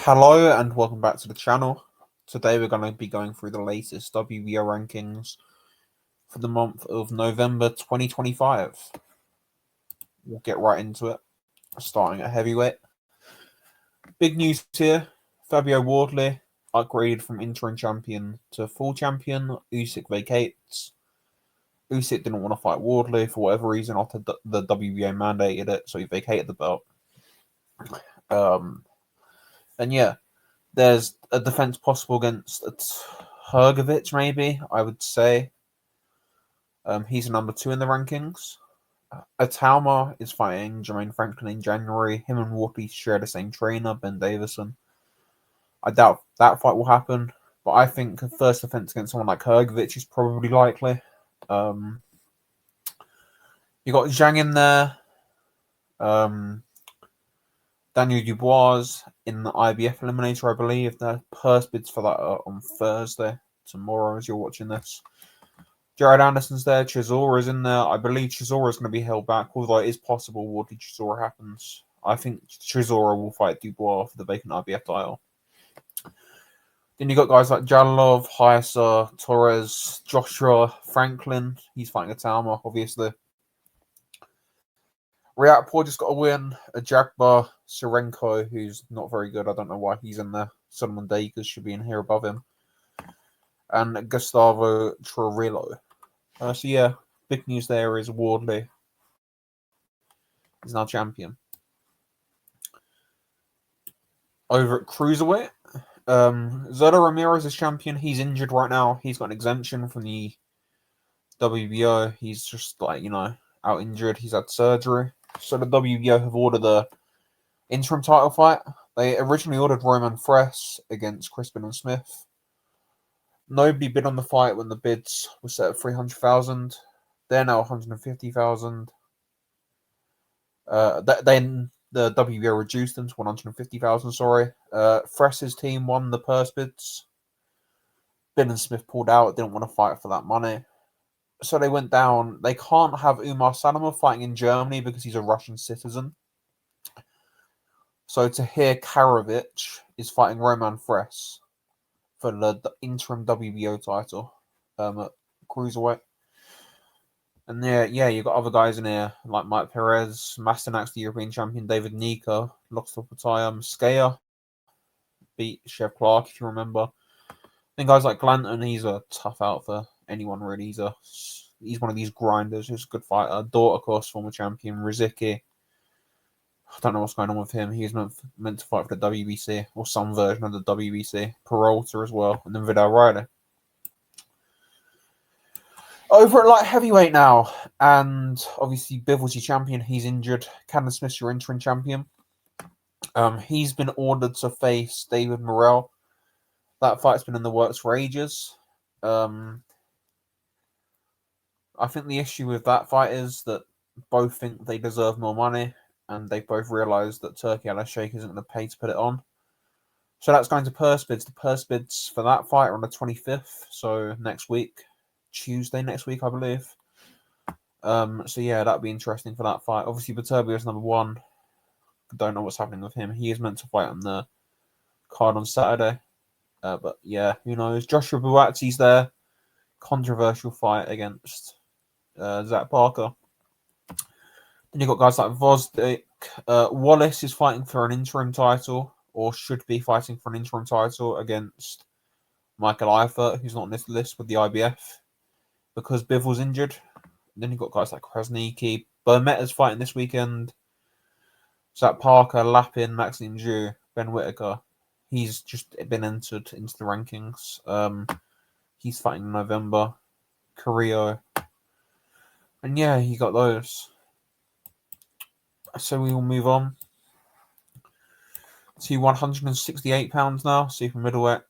Hello and welcome back to the channel. Today we're going to be going through the latest WBO rankings for the month of November 2025. We'll get right into it, starting at heavyweight. Big news here, Fabio Wardley upgraded from interim champion to full champion. Usyk vacates. Usyk didn't want to fight Wardley for whatever reason after the WBO mandated it, so he vacated the belt. And yeah, there's a defense possible against Hrgovic, maybe, I would say. He's number 2 in the rankings. Atalma is fighting Jermaine Franklin in January. Him and Wardley share the same trainer, Ben Davison. I doubt that fight will happen, but I think a first defense against someone like Hrgovic is probably likely. You got Zhang in there. Daniel Dubois in the IBF eliminator, I believe. The purse bids for that are on Thursday, tomorrow, as you're watching this. Jared Anderson's there. Chisora's in there. I believe Chisora's going to be held back, although it is possible Wardley Chisora happens. I think Chisora will fight Dubois for the vacant IBF title. Then you got guys like Jalilov, Hyser, Torres, Joshua Franklin. He's fighting Atalma, obviously. Riatpur just got a win. Ajagba Sirenko, who's not very good. I don't know why he's in there. Solomon Dacres should be in here above him. And Gustavo Trorillo. So yeah, big news there is Wardley is now champion. Over at cruiserweight, Zerda Ramirez is champion. He's injured right now. He's got an exemption from the WBO. He's just out injured. He's had surgery. So the WBO have ordered the interim title fight. They originally ordered Roman Fres against Crispin and Smith. Nobody bid on the fight when the bids were set at 300,000. They're now 150,000. Then the WBO reduced them to 150,000. Sorry. Fres's team won the purse bids. Ben and Smith pulled out. Didn't want to fight for that money. So they went down. They can't have Umar Salimov fighting in Germany because he's a Russian citizen. So Tahir Karavic is fighting Roman Fres for the interim WBO title at cruiserweight. And yeah, you've got other guys in here like Mike Perez, Masternak's the European champion, David Nika, Loxtel Patayam, Skaya beat Chev Clark, if you remember. Then guys like Glanton, he's a tough out for anyone really. He's one of these grinders. He's a good fighter. Dort, of course, former champion. Riziki. I don't know what's going on with him. He's meant to fight for the WBC or some version of the WBC. Peralta as well, and then Vidal Riley. Over at light heavyweight now, and obviously Bivol's your champion. He's injured. Cannon Smith's your interim champion. He's been ordered to face David Morrell. That fight's been in the works for ages. I think the issue with that fight is that both think they deserve more money, and they both realise that Turkey Al Sheikh isn't going to pay to put it on. So that's going to purse bids. The purse bids for that fight are on the 25th, so next week. Tuesday next week, I believe. So yeah, that'd be interesting for that fight. Obviously, Viterbo is number 1. Don't know what's happening with him. He is meant to fight on the card on Saturday. But yeah, who knows? Joshua Buatti's there. Controversial fight against Zach Parker. Then you've got guys like Vosdik. Wallace is fighting for an interim title, or should be fighting for an interim title against Michael Eifert, who's not on this list with the IBF because Bivol's injured. Then you've got guys like Krasniki. Bermetta's fighting this weekend. Zach Parker, Lapin, Maxime Zhu, Ben Whittaker. He's just been entered into the rankings. He's fighting in November. Carrillo. And yeah, you got those. So we will move on to 168 pounds now, super middleweight.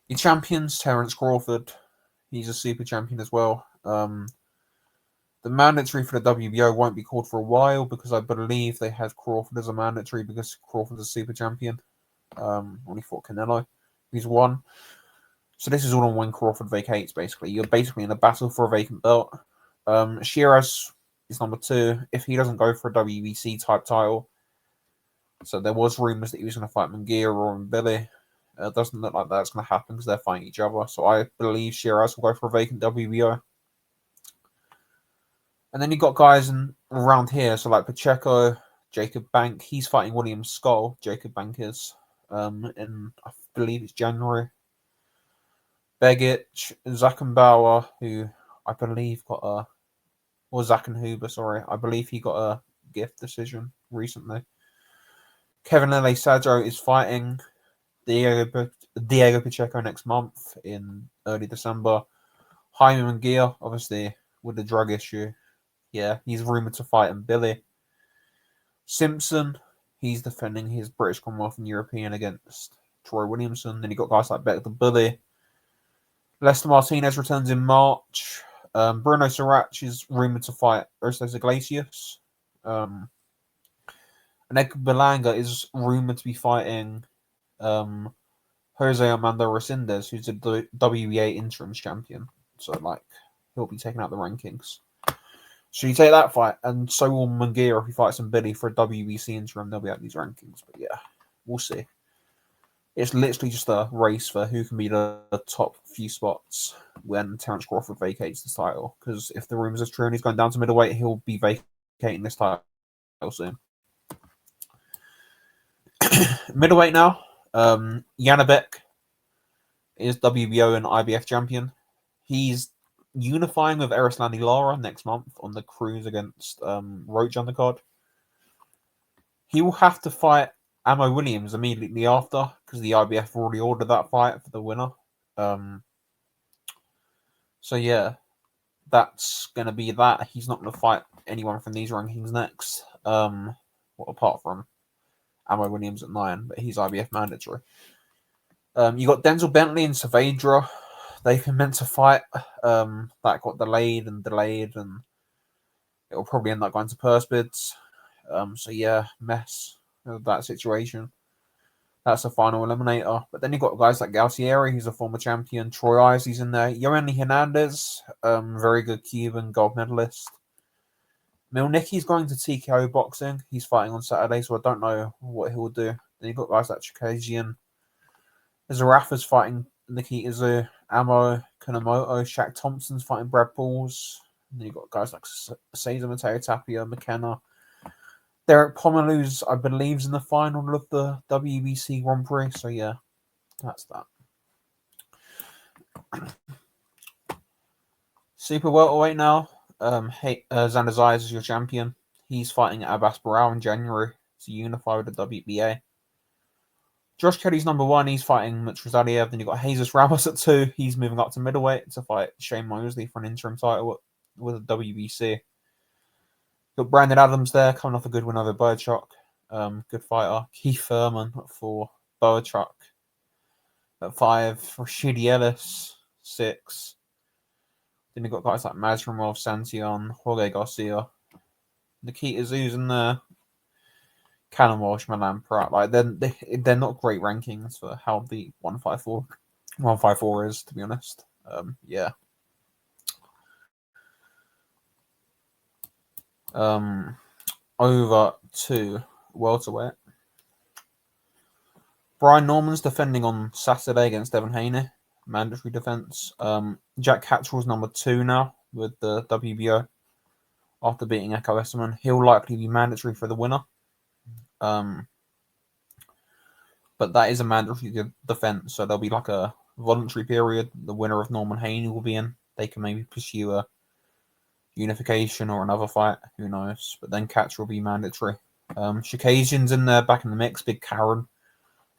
Your champions, Terence Crawford. He's a super champion as well. The mandatory for the WBO won't be called for a while because I believe they had Crawford as a mandatory because Crawford's a super champion. When he fought Canelo, he's won. So this is all on when Crawford vacates, basically. You're basically in a battle for a vacant belt. Shiraz is number 2. If he doesn't go for a WBC type title, So there was rumours that he was going to fight Munguia or Billy. It doesn't look like that's going to happen because they're fighting each other. So I believe Shiraz will go for a vacant WBO. And then you got guys around here, so like Pacheco, Jacob Bank. He's fighting William Skull. Jacob Bank is, in I believe it's January. Begic, Zackenbauer, who I believe got a, or Zackenhuber, sorry, I believe he got a gift decision recently. Kevin Lele Sajo is fighting Diego Pacheco next month in early December. Jaime Munguia, obviously with the drug issue, yeah, he's rumored to fight in Billy. Simpson, he's defending his British Commonwealth and European against Troy Williamson. Then you got guys like Beck the Bully. Lester Martinez returns in March. Bruno Sirach is rumored to fight Ursula Iglesias. And Edgar Berlanga is rumored to be fighting Jose Armando Resendez, who's the WBA interim champion. So, like, he'll be taking out the rankings. So you take that fight, and so will Munguia if he fights in Billy for a WBC interim. They'll be out these rankings. But yeah, we'll see. It's literally just a race for who can be the top few spots when Terence Crawford vacates the title. Because if the rumors are true and he's going down to middleweight, he'll be vacating this title soon. Middleweight now. Janabek is WBO and IBF champion. He's unifying with Erislandi Lara next month on the cruise against Roach undercard. He will have to fight Amo Williams immediately after because the IBF already ordered that fight for the winner. So yeah, that's going to be that. He's not going to fight anyone from these rankings next. Well, apart from Amo Williams at 9, but he's IBF mandatory. You got Denzel Bentley and Saavedra. They've been meant to fight. That got delayed, and it will probably end up going to purse bids. So yeah, mess of that situation. That's the final eliminator. But then you've got guys like Galtieri, who's a former champion. Troy Isley's in there. Yoeli Hernandez, very good Cuban gold medalist. Milnicki's going to TKO boxing. He's fighting on Saturday, so I don't know what he'll do. Then you've got guys like Chikazian. Zarafa's fighting Nikita Zu, Amo, Kunamoto. Shaq Thompson's fighting Brad Balls. And then you've got guys like Cesar Mateo Tapia, McKenna. Derek Pomelou's, I believe, is in the final of the WBC Grand Prix. So, yeah, that's that. Super welterweight now. Xander Zayas is your champion. He's fighting Abbas Barao in January to unify with the WBA. Josh Kelly's number 1. He's fighting Mitch Rozaliev. Then you've got Jesus Ramos at 2. He's moving up to middleweight to fight Shane Mosley for an interim title with the WBC. Got Brandon Adams there, coming off a good win over Boychuk. Good fighter. Keith Thurman at 4. Boychuk at 5. Rashidi Ellis, 6. Then you've got guys like Mazrimov, Santion, Jorge Garcia. Nikita Zu's in there. Cannon Walsh, Milan Pratt. Like, they're not great rankings for how the 154 is, to be honest. Yeah. Over to welterweight. Brian Norman's defending on Saturday against Devin Haney. Mandatory defense. Jack Cattrall's number 2 now with the WBO after beating Echo Esserman. He'll likely be mandatory for the winner. But that is a mandatory defense, so there'll be like a voluntary period. The winner of Norman Haney will be in. They can maybe pursue a unification or another fight. Who knows? But then Catch will be mandatory. Shikazian's in there, back in the mix. Big Karen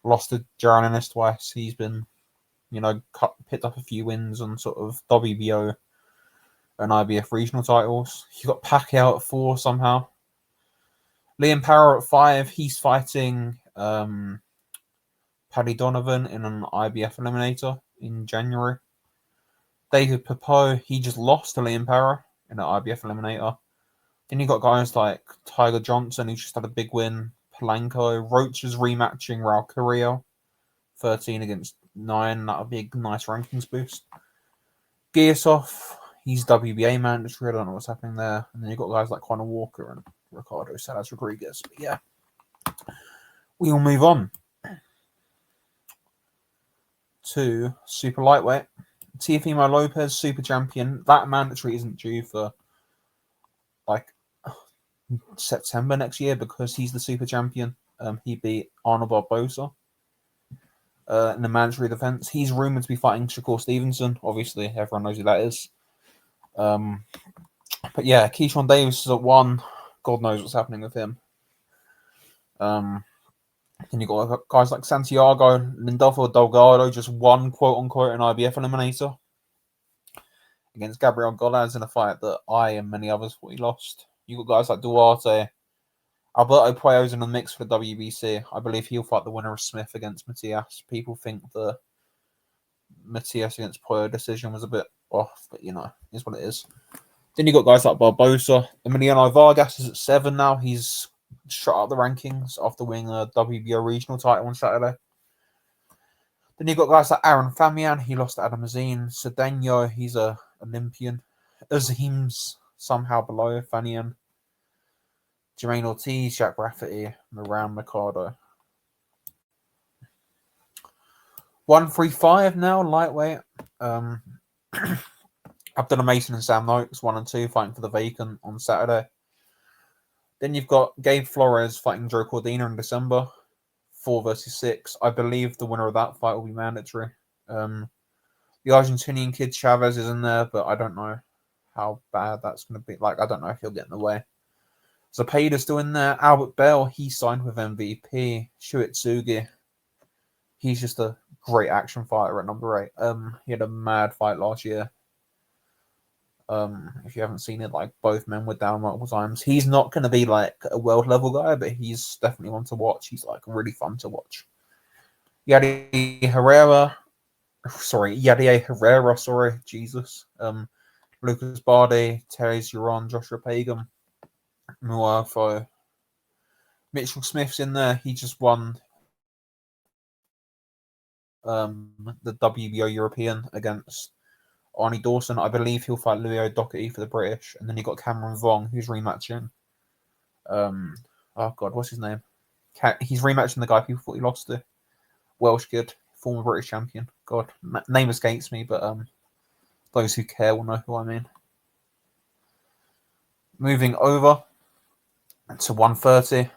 lost to Jaron Ennis twice. He's been, picked up a few wins on sort of WBO and IBF regional titles. You got Pacquiao at 4 somehow. Liam Power at 5. He's fighting Paddy Donovan in an IBF eliminator in January. David Papo, he just lost to Liam Power in an IBF eliminator. Then you got guys like Tiger Johnson, who just had a big win. Polanco. Roach is rematching Raul Carrillo. 13 against 9. That would be a nice rankings boost. Gearsov, he's WBA mandatory. I don't know what's happening there. And then you've got guys like Conor Walker and Ricardo Salas Rodriguez. But yeah. We will move on to super lightweight. Teofimo Lopez, super champion. That mandatory isn't due for like September next year because he's the super champion. He beat Arnold Barbosa in the mandatory defense. He's rumored to be fighting Shakur Stevenson. Obviously, everyone knows who that is. But yeah, Keyshawn Davis is at 1. God knows what's happening with him. Then you got guys like Santiago, Lindolfo Delgado just won quote unquote an IBF eliminator against Gabriel Golaz in a fight that I and many others thought he lost. You got guys like Duarte, Alberto Puello's in the mix for the WBC. I believe he'll fight the winner of Smith against Matias. People think the Matias against Puello decision was a bit off, but you know, is what it is. Then you got guys like Barbosa. Emiliano Vargas is at 7 now. He's shot up the rankings after winning a WBO regional title on Saturday. Then you got guys like Aaron Famian. He lost to Adam Azine. Cedeno, he's a Olympian. Azim's somehow below Famian. Jermaine Ortiz, Jack Rafferty, Moran Mercado. 135 now, lightweight. Abdullah Mason and Sam Noakes, 1 and 2, fighting for the vacant on Saturday. Then you've got Gabe Flores fighting Joe Cordina in December, 4 versus 6. I believe the winner of that fight will be mandatory. The Argentinian kid Chavez is in there, but I don't know how bad that's going to be. Like, I don't know if he'll get in the way. Zepeda's still in there. Albert Bell, he signed with MVP. Shuitsugi, he's just a great action fighter at number 8. He had a mad fight last year. If you haven't seen it, like both men were down multiple times. He's not going to be like a world level guy, but he's definitely one to watch. He's like really fun to watch. Yadier Herrera, Jesus. Lucas Bardi, Terry Zuron, Joshua Pagan, Muafo. Mitchell Smith's in there. He just won the WBO European against Arnie Dawson. I believe he'll fight Louis O'Doherty for the British. And then you got Cameron Vong, who's rematching. Oh God, what's his name? He's rematching the guy people thought he lost to. Welsh kid, former British champion. God, name escapes me, but those who care will know who I mean. Moving over to 130.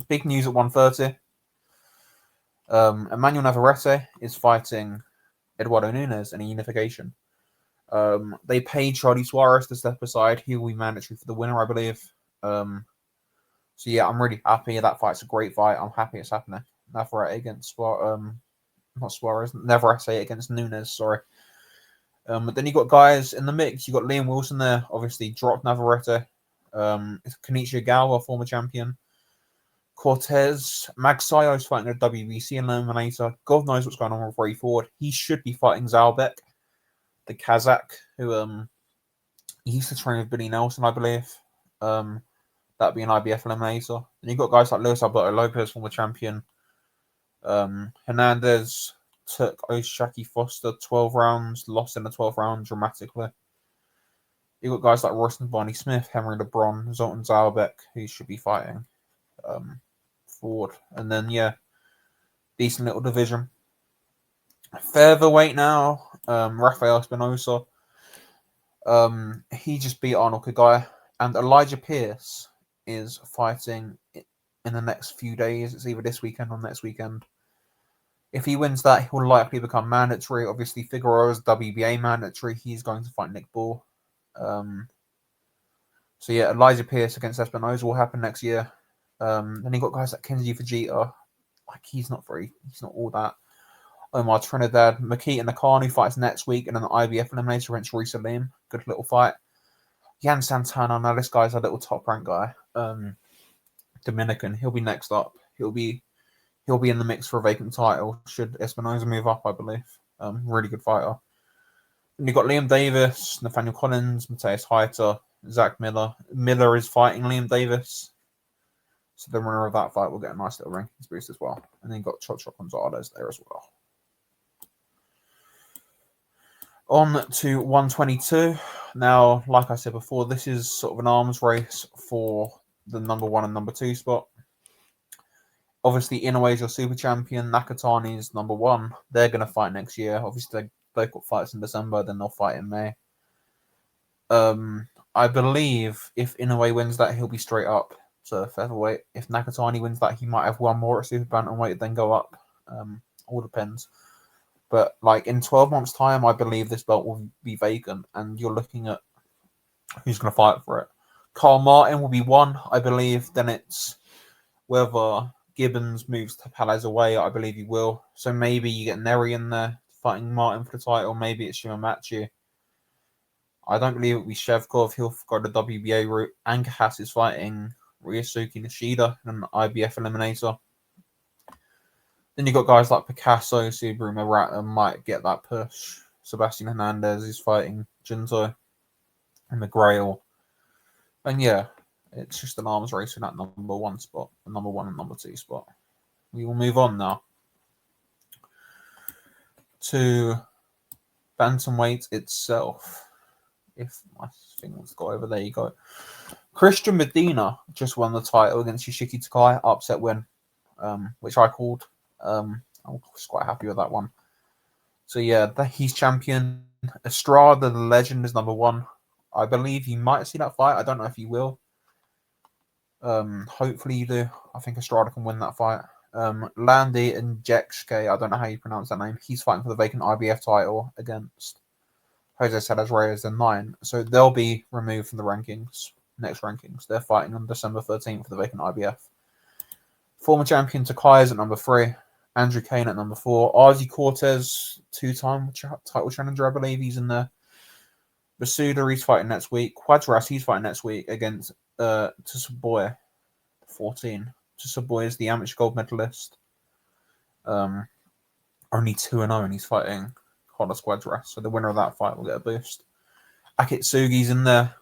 Big news at 130. Emmanuel Navarrete is fighting Eduardo Nunes in a unification. They paid Charlie Suarez to step aside. He will be mandatory for the winner, I believe. So yeah, I'm really happy. That fight's a great fight. I'm happy it's happening. Navarrete against Navarrete against Nunes, sorry. But then you got guys in the mix. You got Liam Wilson there, obviously dropped Navarrete. Kenichi Ogawa, former champion. Cortez Magsayo's fighting a WBC eliminator. God knows what's going on with Ray Ford. He should be fighting Zalbek, the Kazakh, who used to train with Billy Nelson, I believe. That'd be an IBF eliminator. And you've got guys like Luis Alberto Lopez, former champion. Hernandez took Oshaki Foster 12 rounds, lost in the 12th round dramatically. You've got guys like Royce and Barney Smith, Henry LeBron, Zoltan Zalbek, who should be fighting Ford. And then, yeah, decent little division. Featherweight now, Rafael Espinosa. He just beat Arnold Kagaya. And Elijah Pierce is fighting in the next few days. It's either this weekend or next weekend. If he wins that, he will likely become mandatory. Obviously, Figueroa's WBA mandatory. He's going to fight Nick Ball. So yeah, Elijah Pierce against Espinosa will happen next year. Then you got guys like Kenji Fujita. Like he's not all that. Omar Trinidad, Makita Nakano fights next week in an IBF eliminator against Risa Lim. Good little fight. Yan Santana, now this guy's a little top rank guy. Dominican, he'll be next up. He'll be in the mix for a vacant title should Espinosa move up, I believe. Really good fighter. And you've got Liam Davis, Nathaniel Collins, Mateus Heiter, Zach Miller. Miller is fighting Liam Davis. So the winner of that fight will get a nice little rankings boost as well. And then you've got Chocho Gonzalez there as well. On to 122. Now, like I said before, this is sort of an arms race for the number 1 and number 2 spot. Obviously, Inoue's your super champion. Nakatani's number 1. They're going to fight next year. Obviously, they've got fights in December. Then they'll fight in May. I believe if Inoue wins that, he'll be straight up to featherweight. If Nakatani wins that, he might have one more at super bantamweight, then go up. All depends. But like in 12 months' time, I believe this belt will be vacant, and you're looking at who's going to fight for it. Carl Martin will be 1, I believe. Then it's whether Gibbons moves to Palais away. I believe he will. So maybe you get Neri in there fighting Martin for the title. Maybe it's Shimamatsu. I don't believe it'll be Shevkov. He'll go the WBA route. Ankahass is fighting Ryosuke Nishida in an IBF eliminator. Then you've got guys like Picasso, Subaru Murata might get that push. Sebastian Hernandez is fighting Junto and McGrail. And yeah, it's just an arms race in that number 1 spot, the number 1 and number 2 spot. We will move on now to bantamweight itself. If my thing wants to go over, there you go. Christian Medina just won the title against Yoshiki Takai, upset win, which I called. I was quite happy with that one. So yeah, he's champion. Estrada, the legend, is number 1. I believe you might see that fight. I don't know if you will. Hopefully you do. I think Estrada can win that fight. Landy and Jekske, I don't know how you pronounce that name. He's fighting for the vacant IBF title against Jose Salas Reyes in 9. So they'll be removed from the rankings. Next rankings. They're fighting on December 13th for the vacant IBF. Former champion Takai is at number 3. Andrew Kane at number 4. Arzi Cortez, 2-time title challenger, I believe. He's in there. Basuda, he's fighting next week. Quadras, he's fighting next week against Tsuboy, 14. Tsuboy is the amateur gold medalist. Only 2-0, and he's fighting Carlos Quadras. So the winner of that fight will get a boost. Akitsugi's in there.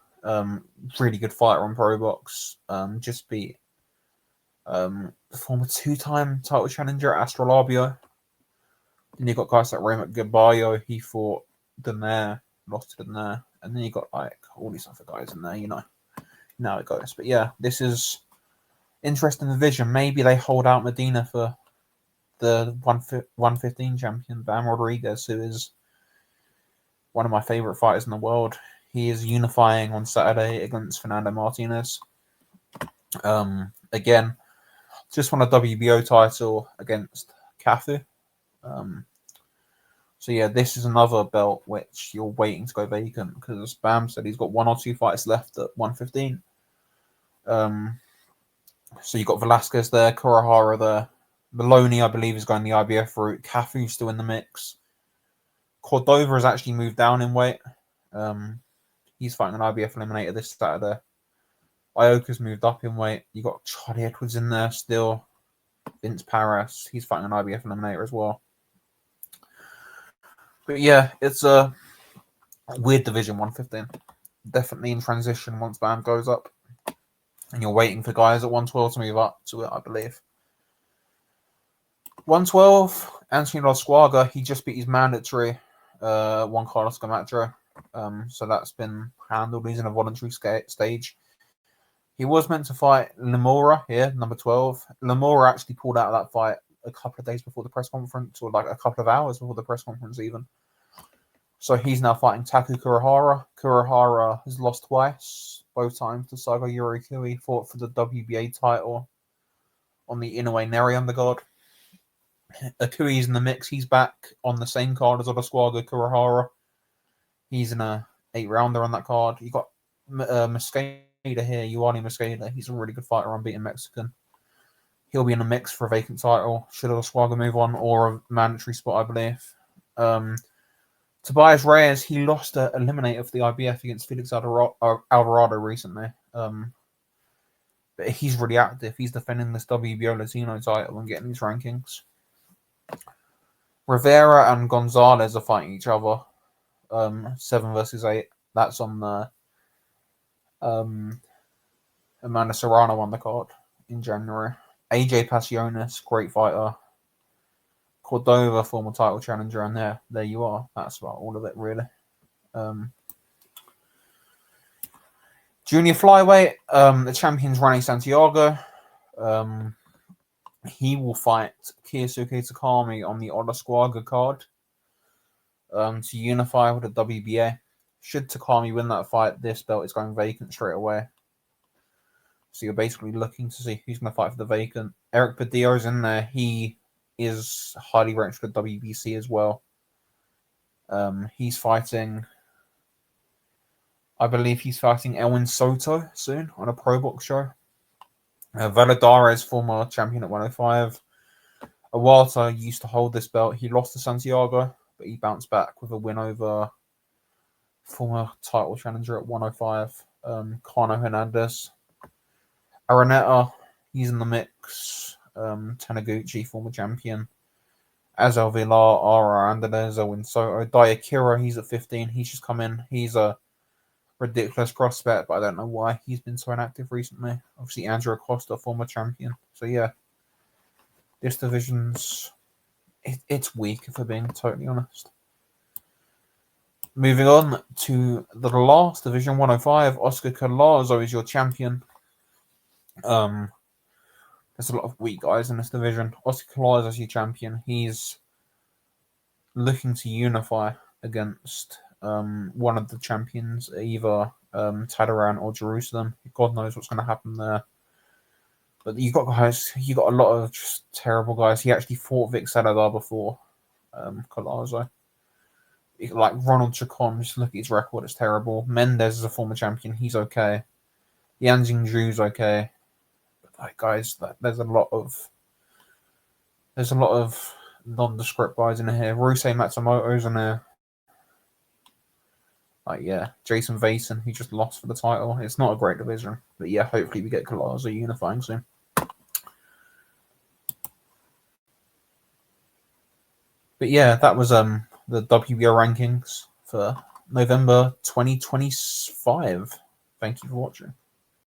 Really good fighter on Pro Box. Just beat the former 2-time title challenger at Astrolabio. Then you've got guys like Raymond Gabayo. He fought Denaire, lost to Denaire. And then you got like all these other guys in there, you know how it goes. But yeah, this is interesting division. Maybe they hold out Medina for the 115 champion, Bam Rodriguez, who is one of my favorite fighters in the world. He is unifying on Saturday against Fernando Martinez. Again, just won a WBO title against Cafu. So yeah, this is another belt which you're waiting to go vacant because Bam said he's got 1 or 2 fights left at 115. So you've got Velasquez there, Kurihara there. Maloney, I believe, is going the IBF route. Cafu's still in the mix. Cordova has actually moved down in weight. He's fighting an IBF eliminator this Saturday. Ioka's moved up in weight. You got Charlie Edwards in there still. Vince Paras, he's fighting an IBF eliminator as well. But yeah, it's a weird division, 115. Definitely in transition once Bam goes up. And you're waiting for guys at 112 to move up to it, I believe. 112, Anthony Lasquaga, he just beat his mandatory Juan Carlos Camacho. So that's been handled. He's in a voluntary stage. He was meant to fight Lemura here, number 12. Lemura actually pulled out of that fight a couple of days before the press conference, or like a couple of hours before the press conference even. So he's now fighting Taku Kurihara. Kurihara has lost twice, both times to Saigo Yorikui. Fought for the WBA title on the Inoue Neri undercard. Akui's in the mix. He's back on the same card as Olasquaga Kurihara. He's in a 8-rounder on that card. You got Mosqueda here, Ioane Mosqueda. He's a really good fighter, unbeaten Mexican. He'll be in the mix for a vacant title. Should Olasquaga move on, or a mandatory spot, I believe. Tobias Reyes, he lost an eliminator for the IBF against Felix Alvarado recently. But he's really active. He's defending this WBO Latino title and getting these rankings. Rivera and Gonzalez are fighting each other. 7 versus 8. That's on the Amanda Serrano on the card in January. AJ Pasiones, great fighter. Cordova, former title challenger, and there you are. That's about all of it, really. Junior flyweight, the champion's Rani Santiago. He will fight Kyosuke Takami on the Odasquaga card to unify with the WBA. Should Takami win that fight, this belt is going vacant straight away. So you're basically looking to see who's going to fight for the vacant. Eric Padillo's in there. He is highly ranked for the WBC as well. He's fighting, I believe he's fighting Elwin Soto soon on a pro box show. Valadares, former champion at 105. Iwata used to hold this belt. He lost to Santiago, but he bounced back with a win over former title challenger at 105, Kano Hernandez. Araneta, he's in the mix. Taniguchi, former champion. Azel Villar, Ara Andalez, Owen Soto. Diakira, he's at 15. He's just come in. He's a ridiculous prospect, but I don't know why he's been so inactive recently. Obviously, Andrew Acosta, former champion. So, yeah. This division's... It's weak, if we're being totally honest. Moving on to the last division, 105. Oscar Collazo is your champion. There's a lot of weak guys in this division. Oscar Collazo is your champion. He's looking to unify against one of the champions, either Tadaran or Jerusalem. God knows what's going to happen there. But you got a lot of just terrible guys. He actually fought Vic Saladar before Collazo. Like Ronald Chacon, just look at his record, it's terrible. Mendez is a former champion, he's okay. Yan Jingzhu's okay. But like guys, there's a lot of nondescript guys in here. Rusei Matsumoto's in there. Like yeah, Jason Vason, he just lost for the title. It's not a great division. But yeah, hopefully we get Collazo unifying soon. But yeah, that was the WBO rankings for November 2025. Thank you for watching.